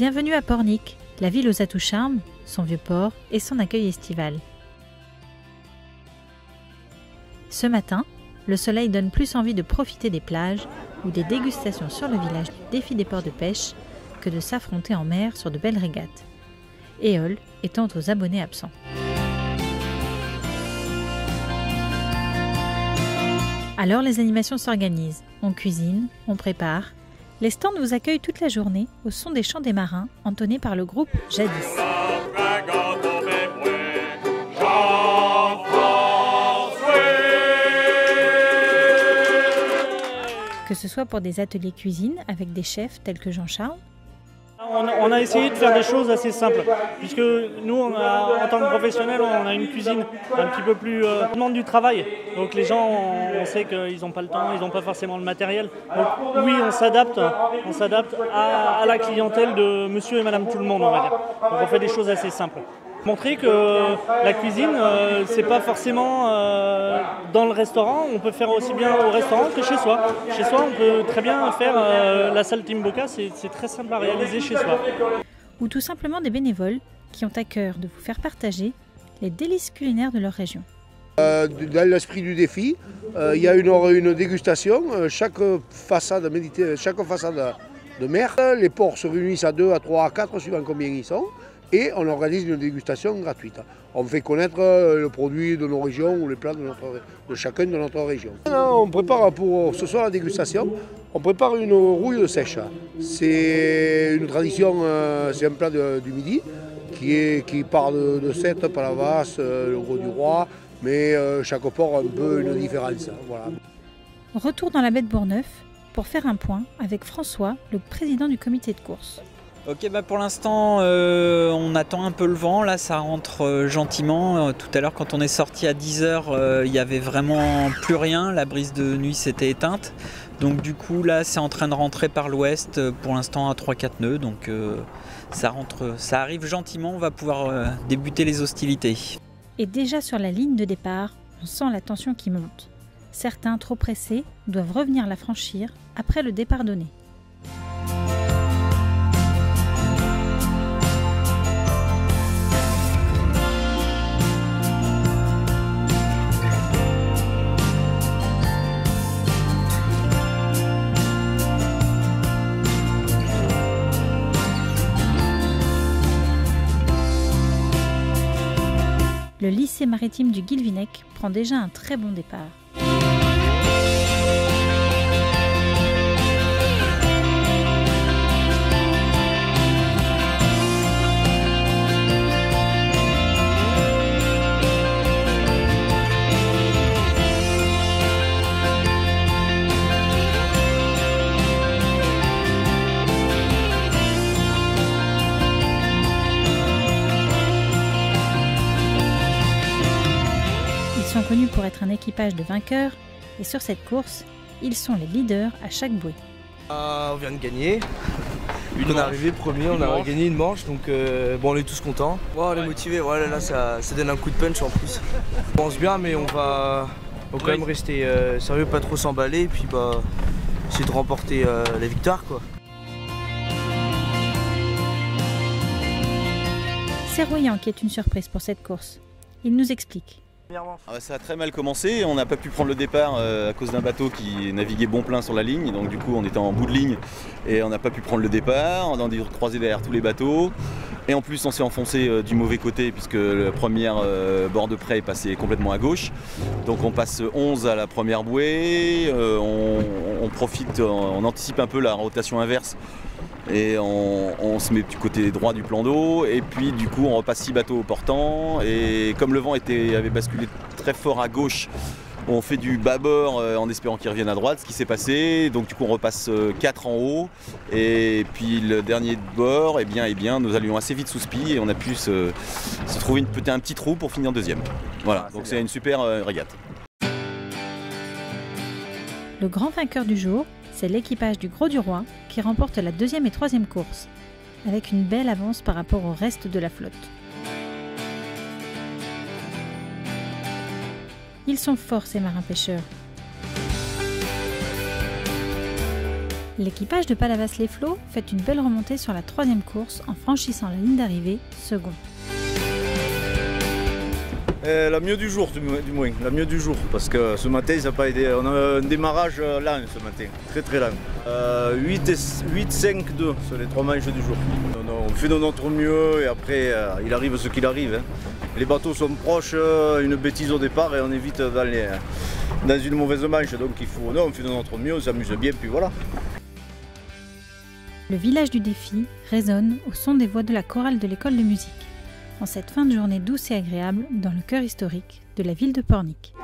Bienvenue à Pornic, la ville aux atouts charmes, son vieux port et son accueil estival. Ce matin, le soleil donne plus envie de profiter des plages ou des dégustations sur le village du défi des ports de pêche que de s'affronter en mer sur de belles régates. Éole étant aux abonnés absents. Alors les animations s'organisent, on cuisine, on prépare. Les stands vous accueillent toute la journée au son des chants des marins entonnés par le groupe Jadis. Que ce soit pour des ateliers cuisine avec des chefs tels que Jean-Charles. On a essayé de faire des choses assez simples, puisque nous, en tant que professionnels, on a une cuisine un petit peu plus demande du travail. Donc les gens, on sait qu'ils n'ont pas le temps, ils n'ont pas forcément le matériel. Donc oui, on s'adapte à la clientèle de monsieur et madame tout le monde, on va dire. Donc on fait des choses assez simples. Montrer que la cuisine, c'est pas forcément dans le restaurant, on peut faire aussi bien au restaurant que chez soi. Chez soi, on peut très bien faire la saltimbocca, c'est très simple à réaliser chez soi. Ou tout simplement des bénévoles qui ont à cœur de vous faire partager les délices culinaires de leur région. Dans l'esprit du défi, il y a une dégustation, chaque façade de mer, les ports se réunissent à 2, à 3, à 4, suivant combien ils sont. Et on organise une dégustation gratuite. On fait connaître le produit de nos régions ou les plats de chacun de notre région. On prépare pour ce soir la dégustation, on prépare une rouille sèche. C'est une tradition, c'est un plat du midi qui part de Sète, Palavas, le Gros du Roi, mais chaque port a un peu une différence. Voilà. Retour dans la baie de Bourgneuf pour faire un point avec François, le président du comité de course. Ok, pour l'instant on attend un peu le vent, là ça rentre gentiment. Tout à l'heure quand on est sorti à 10h, il n'y avait vraiment plus rien, la brise de nuit s'était éteinte. Donc du coup là c'est en train de rentrer par l'ouest, pour l'instant à 3-4 nœuds, donc ça arrive gentiment, on va pouvoir débuter les hostilités. Et déjà sur la ligne de départ, on sent la tension qui monte. Certains trop pressés doivent revenir la franchir après le départ donné. Le lycée maritime du Guilvinec prend déjà un très bon départ. Ils sont connus pour être un équipage de vainqueurs et sur cette course, ils sont les leaders à chaque bouée. On vient de gagner, on est arrivé premier, on a gagné une manche, donc on est tous contents. On est motivés, voilà, là ça donne un coup de punch en plus. On pense bien, mais on va quand même rester sérieux, pas trop s'emballer, et puis essayer de remporter la victoire, quoi. C'est Royan qui est une surprise pour cette course. Il nous explique. Ça a très mal commencé, on n'a pas pu prendre le départ à cause d'un bateau qui naviguait bon plein sur la ligne, donc du coup on était en bout de ligne et on n'a pas pu prendre le départ, on a dû croiser derrière tous les bateaux et en plus on s'est enfoncé du mauvais côté puisque le premier bord de près est passé complètement à gauche, donc on passe 11 à la première bouée, on profite, on anticipe un peu la rotation inverse et on se met du côté droit du plan d'eau et puis du coup on repasse 6 bateaux au portant et comme le vent avait basculé très fort à gauche, on fait du bâbord en espérant qu'il revienne à droite, ce qui s'est passé, donc du coup on repasse 4 en haut et puis le dernier bord, eh bien nous allions assez vite sous spi et on a pu se trouver un petit trou pour finir deuxième. Voilà, donc c'est une super régate. Le grand vainqueur du jour, c'est l'équipage du Gros du Roi qui remporte la deuxième et troisième course, avec une belle avance par rapport au reste de la flotte. Ils sont forts ces marins pêcheurs. L'équipage de Palavas-les-Flots fait une belle remontée sur la 3e course en franchissant la ligne d'arrivée, second. La mieux du jour, du moins, la mieux du jour, parce que ce matin, ça n'a pas été. On a un démarrage lent ce matin, très lent. 8-5-2 sur les 3 manches du jour. On fait de notre mieux et après, il arrive ce qu'il arrive. Hein. Les bateaux sont proches, une bêtise au départ et on est vite dans une mauvaise manche. Donc on fait de notre mieux, on s'amuse bien, puis voilà. Le village du défi résonne au son des voix de la chorale de l'école de musique, en cette fin de journée douce et agréable dans le cœur historique de la ville de Pornic.